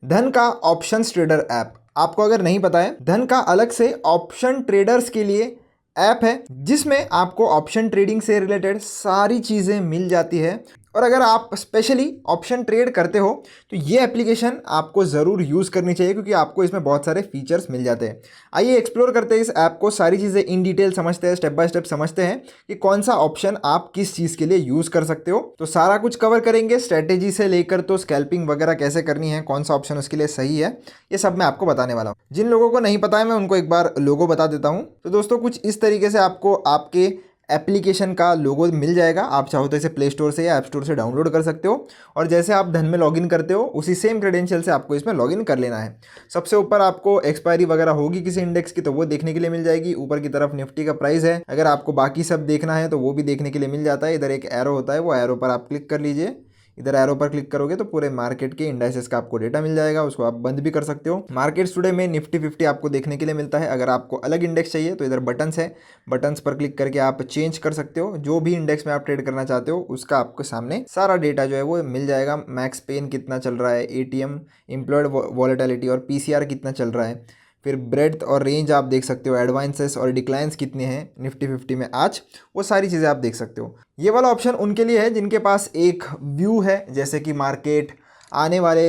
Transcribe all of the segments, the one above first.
धन का options trader app. आपको अगर नहीं पता है, धन का अलग से ऑप्शन ट्रेडर्स के लिए ऐप है जिसमें आपको ऑप्शन ट्रेडिंग से रिलेटेड सारी चीज़ें मिल जाती है। और अगर आप स्पेशली ऑप्शन ट्रेड करते हो तो ये एप्लीकेशन आपको ज़रूर यूज़ करनी चाहिए, क्योंकि आपको इसमें बहुत सारे फीचर्स मिल जाते हैं। आइए एक्सप्लोर करते हैं इस ऐप को, सारी चीज़ें इन डिटेल समझते हैं, स्टेप बाय स्टेप समझते हैं कि कौन सा ऑप्शन आप किस चीज़ के लिए यूज़ कर सकते हो। तो सारा कुछ कवर करेंगे, स्ट्रेटेजी से लेकर तो स्कैल्पिंग वगैरह कैसे करनी है, कौन सा ऑप्शन उसके लिए सही है, ये सब मैं आपको बताने वाला हूँ। जिन लोगों को नहीं पता है, मैं उनको एक बार लोगो बता देता हूँ। तो दोस्तों, कुछ इस तरीके से आपको आपके एप्लीकेशन का लोगो मिल जाएगा। आप चाहो तो इसे प्ले स्टोर से या ऐप स्टोर से डाउनलोड कर सकते हो, और जैसे आप धन में लॉगिन करते हो उसी सेम क्रेडेंशियल से आपको इसमें लॉगिन कर लेना है। सबसे ऊपर आपको एक्सपायरी वगैरह होगी किसी इंडेक्स की, तो वो देखने के लिए मिल जाएगी। ऊपर की तरफ निफ्टी का प्राइस है। अगर आपको बाकी सब देखना है तो वो भी देखने के लिए मिल जाता है। इधर एक एरो होता है, वो एरो पर आप क्लिक कर लीजिए। इधर एरो पर क्लिक करोगे तो पूरे मार्केट के इंडाइसेस का आपको डेटा मिल जाएगा, उसको आप बंद भी कर सकते हो। मार्केट टुडे में निफ्टी 50 आपको देखने के लिए मिलता है। अगर आपको अलग इंडेक्स चाहिए तो इधर बटन्स है, बटन्स पर क्लिक करके आप चेंज कर सकते हो। जो भी इंडेक्स में आप ट्रेड करना चाहते हो उसका आपके सामने सारा डेटा जो है वो मिल जाएगा। मैक्स पेन कितना चल रहा है, एटीएम, एम्प्लॉयड वॉलेटिलिटी और पीसीआर कितना चल रहा है। फिर ब्रेड्थ और रेंज आप देख सकते हो, एडवांसेस और डिक्लाइंस कितने हैं निफ्टी 50 में आज, वो सारी चीज़ें आप देख सकते हो। ये वाला ऑप्शन उनके लिए है जिनके पास एक व्यू है, जैसे कि मार्केट आने वाले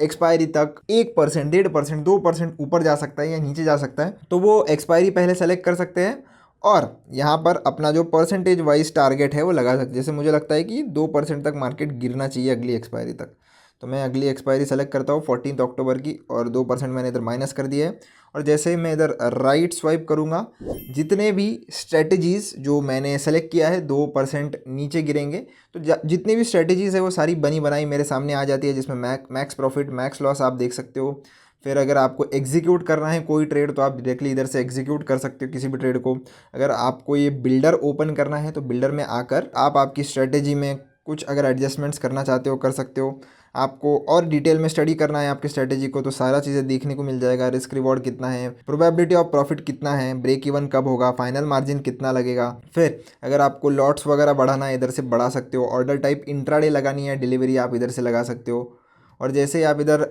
एक्सपायरी तक 1%, 1.5%, 2% ऊपर जा सकता है या नीचे जा सकता है, तो वो एक्सपायरी पहले सेलेक्ट कर सकते हैं और यहाँ पर अपना जो परसेंटेज वाइज टारगेट है वो लगा सकते हैं। जैसे मुझे लगता है कि 2% तक मार्केट गिरना चाहिए अगली एक्सपायरी तक, तो मैं अगली एक्सपायरी सेलेक्ट करता हूँ 14 अक्टूबर की, और 2% मैंने इधर माइनस कर दिया है। और जैसे ही मैं इधर राइट स्वाइप करूँगा, जितने भी स्ट्रेटजीज़ जो मैंने सेलेक्ट किया है 2% नीचे गिरेंगे, तो जितनी भी स्ट्रेटजीज़ है वो सारी बनी बनाई मेरे सामने आ जाती है, जिसमें मैक्स प्रॉफिट, मैक्स लॉस आप देख सकते हो। फिर अगर आपको एग्जीक्यूट करना है कोई ट्रेड तो आप डायरेक्टली इधर से एग्जीक्यूट कर सकते हो किसी भी ट्रेड को। अगर आपको ये बिल्डर ओपन करना है तो बिल्डर में आकर आप आपकी स्ट्रेटेजी में कुछ अगर एडजस्टमेंट्स करना चाहते हो कर सकते हो। आपको और डिटेल में स्टडी करना है आपकी स्ट्रेटेजी को तो सारा चीज़ें देखने को मिल जाएगा। रिस्क रिवॉर्ड कितना है, प्रोबेबिलिटी ऑफ प्रॉफिट कितना है, ब्रेक इवन कब होगा, फाइनल मार्जिन कितना लगेगा। फिर अगर आपको लॉट्स वगैरह बढ़ाना है इधर से बढ़ा सकते हो। ऑर्डर टाइप इंट्राडे लगानी है, डिलीवरी आप इधर से लगा सकते हो। और जैसे ही आप इधर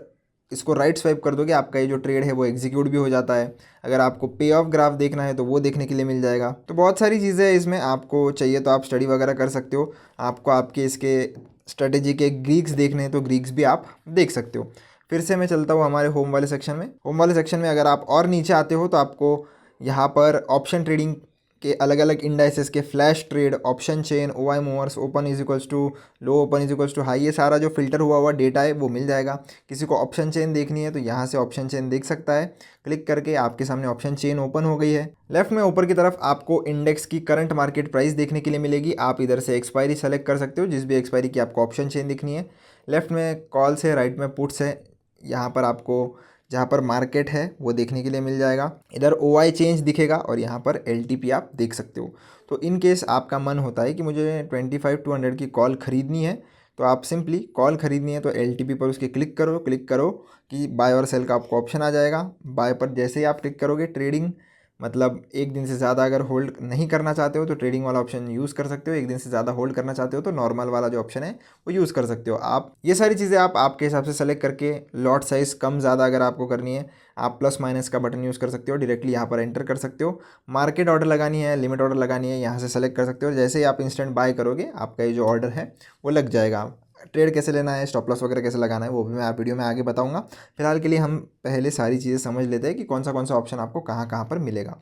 इसको राइट स्वाइप कर दोगे, आपका ये जो ट्रेड है वो एग्जीक्यूट भी हो जाता है। अगर आपको पे ऑफ ग्राफ देखना है तो वो देखने के लिए मिल जाएगा। तो बहुत सारी चीज़ें हैं इसमें, आपको चाहिए तो आप स्टडी वगैरह कर सकते हो। आपको आपके इसके स्ट्रेटेजी के ग्रीक्स देखने हैं तो ग्रीक्स भी आप देख सकते हो। फिर से मैं चलता हूँ हमारे होम वाले सेक्शन में। होम वाले सेक्शन में अगर आप और नीचे आते हो तो आपको यहाँ पर ऑप्शन ट्रेडिंग के अलग अलग इंडाइसेस के flash trade, option chain, OI movers, open is equals to low, open is equals to high, ये सारा जो फिल्टर हुआ डेटा है वो मिल जाएगा। किसी को ऑप्शन चेन देखनी है तो यहाँ से ऑप्शन चेन देख सकता है। क्लिक करके आपके सामने ऑप्शन चेन ओपन हो गई है। लेफ्ट में ऊपर की तरफ आपको इंडेक्स की करंट मार्केट प्राइस देखने के लिए मिलेगी। आप इधर से एक्सपायरी सेलेक्ट कर सकते हो, जिस भी एक्सपायरी की आपको ऑप्शन चेन दिखनी है। लेफ्ट में कॉल्स है, राइट में पुट्स है। यहाँ पर आपको जहाँ पर मार्केट है वो देखने के लिए मिल जाएगा। इधर OI चेंज दिखेगा और यहाँ पर LTP आप देख सकते हो। तो इन केस आपका मन होता है कि मुझे 25 to 100 की कॉल ख़रीदनी है, तो आप सिंपली कॉल ख़रीदनी है तो LTP पर उसके क्लिक करो कि बाय और सेल का आपको ऑप्शन आ जाएगा। बाय पर जैसे ही आप क्लिक करोगे, ट्रेडिंग मतलब एक दिन से ज़्यादा अगर होल्ड नहीं करना चाहते हो तो ट्रेडिंग वाला ऑप्शन यूज़ कर सकते हो। एक दिन से ज़्यादा होल्ड करना चाहते हो तो नॉर्मल वाला जो ऑप्शन है वो यूज़ कर सकते हो। आप ये सारी चीज़ें आप आपके हिसाब से सेलेक्ट करके, लॉट साइज़ कम ज़्यादा अगर आपको करनी है, आप प्लस माइनस का बटन यूज़ कर सकते हो। डायरेक्टली यहाँ पर एंटर कर सकते हो। मार्केट ऑर्डर लगानी है, लिमिट ऑर्डर लगानी है, यहाँ से सेलेक्ट कर सकते हो। जैसे ही आप इंस्टेंट बाय करोगे, आपका ये जो ऑर्डर है वो लग जाएगा। ट्रेड कैसे लेना है, स्टॉप लॉस वगैरह कैसे लगाना है, वो भी मैं आप वीडियो में आगे बताऊंगा। फिलहाल के लिए हम पहले सारी चीज़ें समझ लेते हैं कि कौन सा ऑप्शन आपको कहाँ कहाँ पर मिलेगा।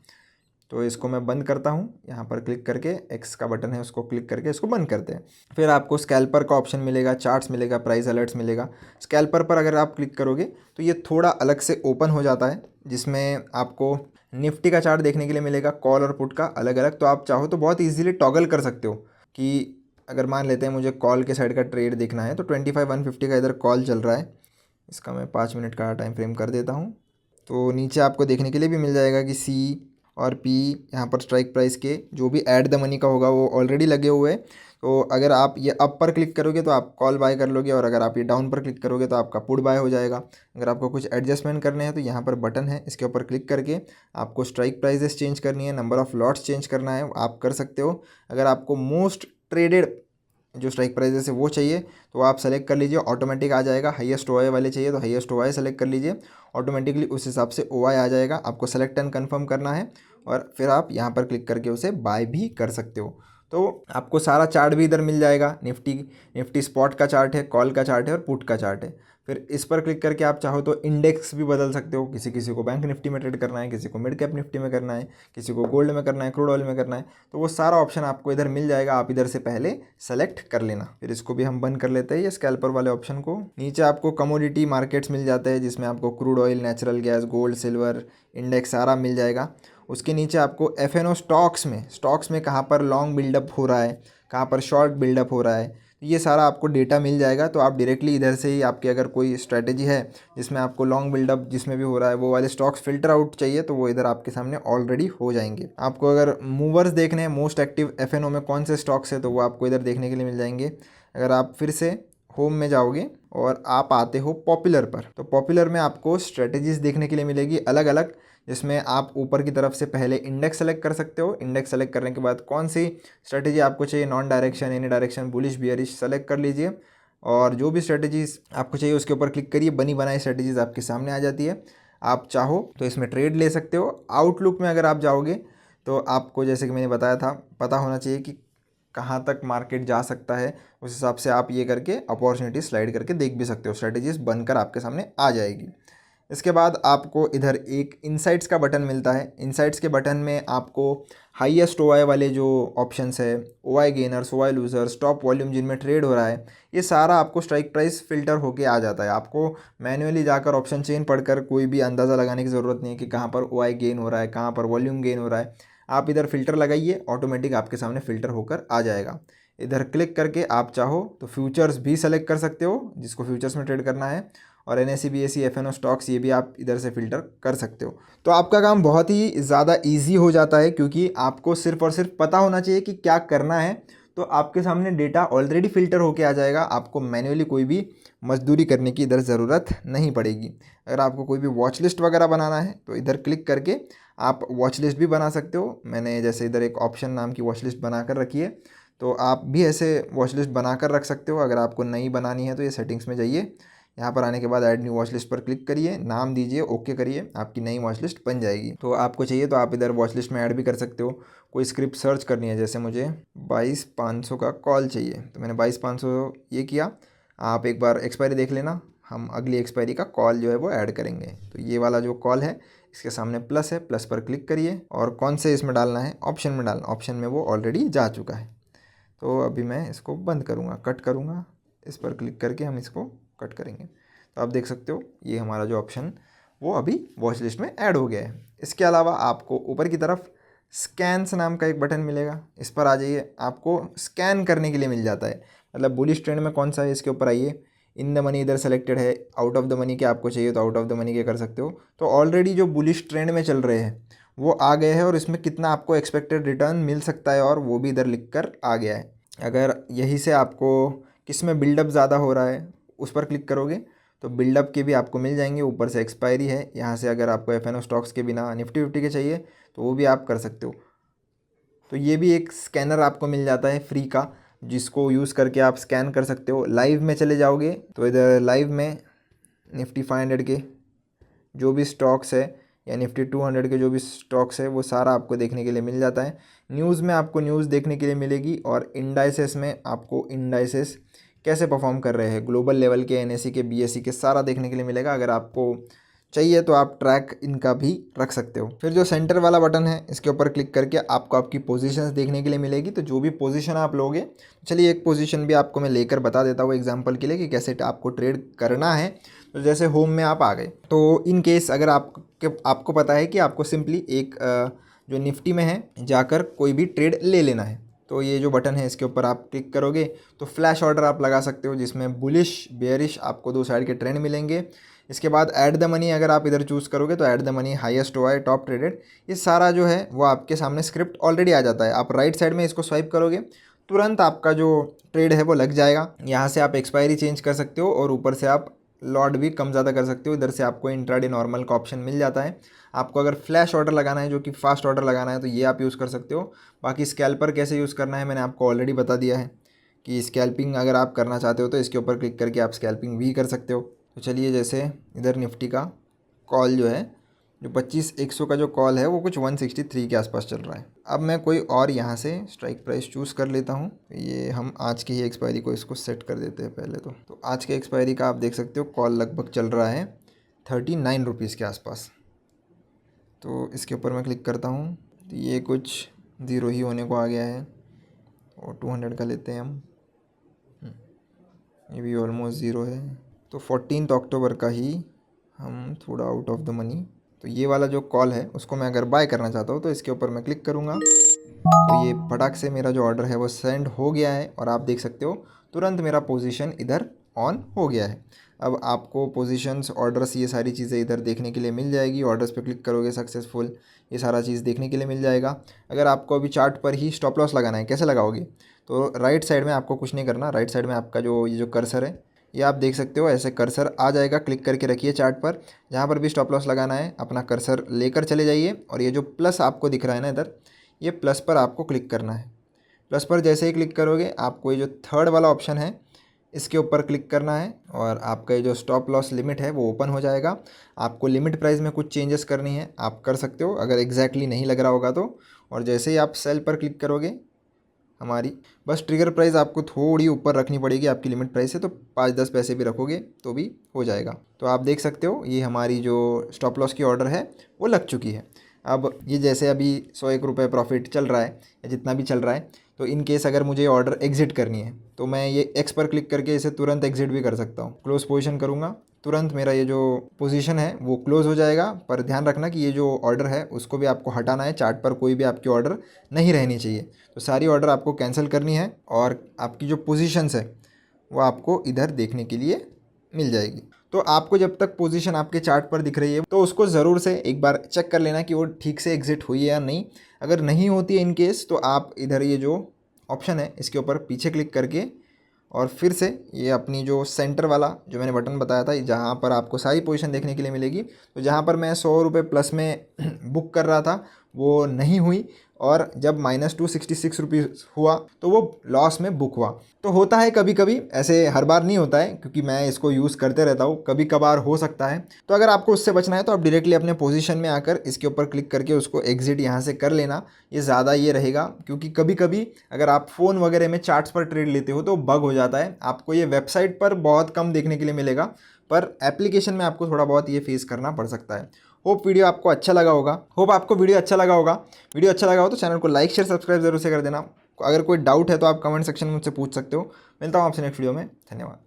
तो इसको मैं बंद करता हूँ। यहाँ पर क्लिक करके एक्स का बटन है उसको क्लिक करके इसको बंद करते हैं। फिर आपको स्कैल्पर का ऑप्शन मिलेगा, चार्ट्स मिलेगा, प्राइस अलर्ट्स मिलेगा। स्कैल्पर पर अगर आप क्लिक करोगे तो ये थोड़ा अलग से ओपन हो जाता है, जिसमें आपको निफ्टी का चार्ट देखने के लिए मिलेगा, कॉल और पुट का अलग अलग। तो आप चाहो तो बहुत ईजिली टॉगल कर सकते हो कि अगर मान लेते हैं मुझे कॉल के साइड का ट्रेड देखना है तो 25-150 का इधर कॉल चल रहा है। इसका मैं 5 मिनट का टाइम फ्रेम कर देता हूँ। तो नीचे आपको देखने के लिए भी मिल जाएगा कि C और P यहाँ पर स्ट्राइक प्राइस के जो भी ऐड द मनी का होगा वो ऑलरेडी लगे हुए हैं। तो अगर आप ये अप पर क्लिक करोगे तो आप कॉल बाय कर लोगे, और अगर आप ये डाउन पर क्लिक करोगे तो आपका पुट बाय हो जाएगा। अगर आपको कुछ एडजस्टमेंट करने हैं तो यहाँ पर बटन है, इसके ऊपर क्लिक करके आपको स्ट्राइक प्राइजेस चेंज करनी है, नंबर ऑफ़ लॉट्स चेंज करना है, आप कर सकते हो। अगर आपको मोस्ट ट्रेडेड जो स्ट्राइक प्राइजेस है वो चाहिए तो आप सेलेक्ट कर लीजिए, ऑटोमेटिक आ जाएगा। हाईएस्ट ओआई वाले चाहिए तो हाईएस्ट ओआई सेलेक्ट कर लीजिए, ऑटोमेटिकली उस हिसाब से ओआई आ जाएगा। आपको सेलेक्ट एंड कन्फर्म करना है और फिर आप यहाँ पर क्लिक करके उसे बाय भी कर सकते हो। तो आपको सारा चार्ट भी इधर मिल जाएगा। निफ्टी स्पॉट का चार्ट है, कॉल का चार्ट है और पुट का चार्ट है। फिर इस पर क्लिक करके आप चाहो तो इंडेक्स भी बदल सकते हो। किसी को बैंक निफ्टी में ट्रेड करना है, किसी को मिड कैप निफ्टी में करना है, किसी को गोल्ड में करना है, क्रूड ऑयल में करना है, तो वो सारा ऑप्शन आपको इधर मिल जाएगा। आप इधर से पहले सेलेक्ट कर लेना। फिर इसको भी हम बंद कर लेते हैं, ये स्कैल्पर वाले ऑप्शन को। नीचे आपको कमोडिटी मार्केट्स मिल जाते हैं जिसमें आपको crude oil, natural gas, gold, silver, index सारा मिल जाएगा। उसके नीचे आपको एफएनओ स्टॉक्स में कहाँ पर लॉन्ग बिल्डअप हो रहा है, कहाँ पर शॉर्ट बिल्डअप हो रहा है, ये सारा आपको डेटा मिल जाएगा। तो आप डायरेक्टली इधर से ही, आपकी अगर कोई स्ट्रैटेजी है जिसमें आपको लॉन्ग बिल्डअप जिसमें भी हो रहा है वो वाले स्टॉक्स फिल्टर आउट चाहिए तो वो इधर आपके सामने ऑलरेडी हो जाएंगे। आपको अगर मूवर्स देखने हैं, मोस्ट एक्टिव एफएनओ में कौन से स्टॉक्स है, तो वो आपको इधर देखने के लिए मिल जाएंगे। अगर आप फिर से होम में जाओगे और आप आते हो पॉपुलर पर, तो पॉपुलर में आपको स्ट्रेटजीज देखने के लिए मिलेगी अलग अलग, जिसमें आप ऊपर की तरफ से पहले इंडेक्स सेलेक्ट कर सकते हो। इंडेक्स सेलेक्ट करने के बाद कौन सी स्ट्रेटजी आपको चाहिए, non direction, any direction, bullish, bearish, select कर लीजिए और जो भी स्ट्रेटजीज आपको चाहिए उसके ऊपर क्लिक करिए। बनी बनाई स्ट्रेटजीज आपके सामने आ जाती है। आप चाहो तो इसमें ट्रेड ले सकते हो। आउटलुक में अगर आप जाओगे तो आपको, जैसे कि मैंने बताया था, पता होना चाहिए कि कहाँ तक मार्केट जा सकता है। उस हिसाब से आप ये करके अपॉर्चुनिटी स्लाइड करके देख भी सकते हो, स्ट्रेटजीज बनकर आपके सामने आ जाएगी। इसके बाद आपको इधर एक इनसाइट्स का बटन मिलता है। इनसाइट्स के बटन में आपको हाईएस्ट ओआई वाले जो ऑप्शंस है, OI gainers, OI losers, top volume जिनमें ट्रेड हो रहा है, ये सारा आपको स्ट्राइक प्राइस फिल्टर होके आ जाता है। आपको मैन्युअली जाकर ऑप्शन चेन पढ़कर कोई भी अंदाज़ा लगाने की ज़रूरत नहीं है कि कहाँ पर ओआई गेन हो रहा है, कहाँ पर वॉल्यूम गेन हो रहा है। आप इधर फ़िल्टर लगाइए, ऑटोमेटिक आपके सामने फ़िल्टर होकर आ जाएगा। इधर क्लिक करके आप चाहो तो फ्यूचर्स भी सेलेक्ट कर सकते हो, जिसको फ्यूचर्स में ट्रेड करना है, और NSE, BSE, FNO स्टॉक्स, ये भी आप इधर से फ़िल्टर कर सकते हो। तो आपका काम बहुत ही ज़्यादा इजी हो जाता है, क्योंकि आपको सिर्फ और सिर्फ पता होना चाहिए कि क्या करना है। तो आपके सामने डेटा ऑलरेडी फ़िल्टर होके आ जाएगा। आपको मैन्युअली कोई भी मजदूरी करने की इधर ज़रूरत नहीं पड़ेगी। अगर आपको कोई भी वॉच लिस्ट वगैरह बनाना है तो इधर क्लिक करके आप वॉच लिस्ट भी बना सकते हो। मैंने जैसे इधर एक ऑप्शन नाम की वॉच लिस्ट बना कर रखी है, तो आप भी ऐसे वॉच लिस्ट बना कर रख सकते हो। अगर आपको नई बनानी है तो ये सेटिंग्स में जाइए, यहाँ पर आने के बाद ऐड न्यू वॉच लिस्ट पर क्लिक करिए, नाम दीजिए, ओके करिए, आपकी नई वॉच लिस्ट बन जाएगी। तो आपको चाहिए तो आप इधर वॉच लिस्ट में ऐड भी कर सकते हो। कोई स्क्रिप्ट सर्च करनी है, जैसे मुझे 22,500 का कॉल चाहिए, तो मैंने 22,500 ये किया। आप एक बार एक्सपायरी देख लेना, हम अगली एक्सपायरी का कॉल जो है वो ऐड करेंगे। तो ये वाला जो कॉल है इसके सामने प्लस है, प्लस पर क्लिक करिए और कौन से इसमें डालना है, ऑप्शन में डालना। ऑप्शन में वो ऑलरेडी जा चुका है, तो अभी मैं इसको बंद करूँगा, कट करूँगा। इस पर क्लिक करके हम इसको कट करेंगे। तो आप देख सकते हो ये हमारा जो ऑप्शन वो अभी वॉच लिस्ट में ऐड हो गया है। इसके अलावा आपको ऊपर की तरफ स्कैन्स नाम का एक बटन मिलेगा, इस पर आ जाइए। आपको स्कैन करने के लिए मिल जाता है, मतलब बुलिश ट्रेंड में कौन सा है इसके ऊपर आइए। इन द मनी इधर सेलेक्टेड है, आउट ऑफ द मनी के आपको चाहिए तो आउट ऑफ द मनी के कर सकते हो। तो ऑलरेडी जो बुलिश ट्रेंड में चल रहे हैं वो आ गए हैं और इसमें कितना आपको एक्सपेक्टेड रिटर्न मिल सकता है और वो भी इधर लिख कर आ गया है। अगर यहीं से आपको किस में बिल्डअप ज़्यादा हो रहा है उस पर क्लिक करोगे तो बिल्डअप के भी आपको मिल जाएंगे। ऊपर से एक्सपायरी है, यहाँ से अगर आपको FNO स्टॉक्स के बिना निफ्टी 50 के चाहिए तो वो भी आप कर सकते हो। तो ये भी एक स्कैनर आपको मिल जाता है फ्री का, जिसको यूज़ करके आप स्कैन कर सकते हो। लाइव में चले जाओगे तो इधर लाइव में निफ्टी 500 के जो भी स्टॉक्स है या निफ्टी 200 के जो भी स्टॉक्स है वो सारा आपको देखने के लिए मिल जाता है। न्यूज़ में आपको न्यूज़ देखने के लिए मिलेगी और इंडाइसेस में आपको इंडाइसेस कैसे परफॉर्म कर रहे हैं, ग्लोबल लेवल के, NSE के, BSE के, सारा देखने के लिए मिलेगा। अगर आपको चाहिए तो आप ट्रैक इनका भी रख सकते हो। फिर जो सेंटर वाला बटन है इसके ऊपर क्लिक करके आपको आपकी पोजीशंस देखने के लिए मिलेगी। तो जो भी पोजीशन आप लोगे, चलिए एक पोजीशन भी आपको मैं लेकर बता देता हूँ एग्जांपल के लिए कि कैसे आपको ट्रेड करना है। तो जैसे होम में आप आ गए तो इन केस अगर आपको पता है कि आपको सिंपली एक जो निफ्टी में है जाकर कोई भी ट्रेड ले लेना है, तो ये जो बटन है इसके ऊपर आप क्लिक करोगे तो फ्लैश ऑर्डर आप लगा सकते हो, जिसमें बुलिश बेयरिश आपको दो साइड के ट्रेंड मिलेंगे। इसके बाद ऐड द मनी अगर आप इधर चूज़ करोगे तो add the money, highest OI, top traded, ये सारा जो है वो आपके सामने स्क्रिप्ट ऑलरेडी आ जाता है। आप राइट साइड में इसको स्वाइप करोगे तुरंत आपका जो ट्रेड है वो लग जाएगा। यहाँ से आप एक्सपायरी चेंज कर सकते हो और ऊपर से आप लॉट भी कम ज़्यादा कर सकते हो। इधर से आपको इंट्राडे नॉर्मल का ऑप्शन मिल जाता है। आपको अगर फ्लैश ऑर्डर लगाना है जो कि फास्ट ऑर्डर लगाना है तो ये आप यूज़ कर सकते हो। बाकी स्कैल्पर कैसे यूज़ करना है मैंने आपको ऑलरेडी बता दिया है। कि स्कैल्पिंग अगर आप करना चाहते हो तो इसके ऊपर क्लिक करके आप स्कैल्पिंग भी कर सकते हो। तो चलिए, जैसे इधर निफ्टी का कॉल जो है, जो 25,100 का जो कॉल है वो कुछ 163 के आसपास चल रहा है। अब मैं कोई और यहाँ से स्ट्राइक प्राइस चूज़ कर लेता हूँ। ये हम आज की ही एक्सपायरी को इसको सेट कर देते हैं पहले तो आज के एक्सपायरी का आप देख सकते हो कॉल लगभग चल रहा है 39 रुपीज़ के आसपास। तो इसके ऊपर मैं क्लिक करता हूँ तो ये कुछ ज़ीरो ही होने को आ गया है और 200 का लेते हैं हम। ये भी ऑलमोस्ट ज़ीरो है। तो 14 अक्टूबर का ही हम थोड़ा आउट ऑफ द मनी। तो ये वाला जो कॉल है उसको मैं अगर बाय करना चाहता हूँ तो इसके ऊपर मैं क्लिक करूँगा तो ये फटाक से मेरा जो ऑर्डर है वो सेंड हो गया है और आप देख सकते हो तुरंत मेरा पोजीशन इधर ऑन हो गया है। अब आपको पोजीशंस, ऑर्डर्स, ये सारी चीज़ें इधर देखने के लिए मिल जाएगी। ऑर्डर्स पे क्लिक करोगे सक्सेसफुल, ये सारा चीज़ देखने के लिए मिल जाएगा। अगर आपको अभी चार्ट पर ही स्टॉप लॉस लगाना है, कैसे लगाओगे? तो राइट साइड में आपको कुछ नहीं करना। राइट साइड में आपका ये जो कर्सर है, ये आप देख सकते हो, ऐसे कर्सर आ जाएगा। क्लिक करके रखिए चार्ट पर, जहाँ पर भी स्टॉप लॉस लगाना है अपना कर्सर लेकर चले जाइए और ये जो प्लस आपको दिख रहा है ना इधर, ये प्लस पर आपको क्लिक करना है। प्लस पर जैसे ही क्लिक करोगे आपको ये जो थर्ड वाला ऑप्शन है इसके ऊपर क्लिक करना है और आपका ये जो स्टॉप लॉस लिमिट है वो ओपन हो जाएगा। आपको लिमिट प्राइस में कुछ चेंजेस करनी है, आप कर सकते हो अगर एग्जैक्टली नहीं लग रहा होगा तो। और जैसे ही आप सेल पर क्लिक करोगे, हमारी बस ट्रिगर प्राइस आपको थोड़ी ऊपर रखनी पड़ेगी आपकी लिमिट प्राइस से, तो 5-10 पैसे भी रखोगे तो भी हो जाएगा। तो आप देख सकते हो ये हमारी जो स्टॉप लॉस की ऑर्डर है वो लग चुकी है। अब ये जैसे अभी 101 रुपये प्रॉफिट चल रहा है या जितना भी चल रहा है, तो इन केस अगर मुझे ऑर्डर एग्जिट करनी है तो मैं ये एक्स पर क्लिक करके इसे तुरंत एग्जिट भी कर सकता हूँ। क्लोज पोजीशन करूँगा, तुरंत मेरा ये जो पोजीशन है वो क्लोज हो जाएगा। पर ध्यान रखना कि ये जो ऑर्डर है उसको भी आपको हटाना है। चार्ट पर कोई भी आपकी ऑर्डर नहीं रहनी चाहिए। तो सारी ऑर्डर आपको कैंसिल करनी है और आपकी जो पोजीशंस है वो आपको इधर देखने के लिए मिल जाएगी। तो आपको जब तक पोजीशन आपके चार्ट पर दिख रही है तो उसको ज़रूर से एक बार चेक कर लेना कि वो ठीक से एग्जिट हुई है या नहीं। अगर नहीं होती है इन केस, तो आप इधर ये जो ऑप्शन है इसके ऊपर पीछे क्लिक करके और फिर से ये अपनी जो सेंटर वाला जो मैंने बटन बताया था, जहाँ पर आपको सारी पोजीशन देखने के लिए मिलेगी, तो जहाँ पर मैं 100 रुपये प्लस में बुक कर रहा था वो नहीं हुई और जब -266 रुपीज़ हुआ तो वो लॉस में बुक हुआ। तो होता है कभी कभी, ऐसे हर बार नहीं होता है क्योंकि मैं इसको यूज़ करते रहता हूँ, कभी कभार हो सकता है। तो अगर आपको उससे बचना है तो आप डायरेक्टली अपने पोजीशन में आकर इसके ऊपर क्लिक करके उसको एग्जिट यहाँ से कर लेना, ये ज़्यादा ये रहेगा। क्योंकि कभी कभी अगर आप फ़ोन वगैरह में चार्ट्स पर ट्रेड लेते हो तो बग हो जाता है। आपको ये वेबसाइट पर बहुत कम देखने के लिए मिलेगा, पर एप्लीकेशन में आपको थोड़ा बहुत ये फेस करना पड़ सकता है। होप वीडियो आपको अच्छा लगा होगा। वीडियो अच्छा लगा हो तो चैनल को लाइक, शेयर, सब्सक्राइब जरूर से कर देना। अगर कोई डाउट है तो आप कमेंट सेक्शन में मुझसे पूछ सकते हो। मिलता हूँ आपसे नेक्स्ट वीडियो में। धन्यवाद।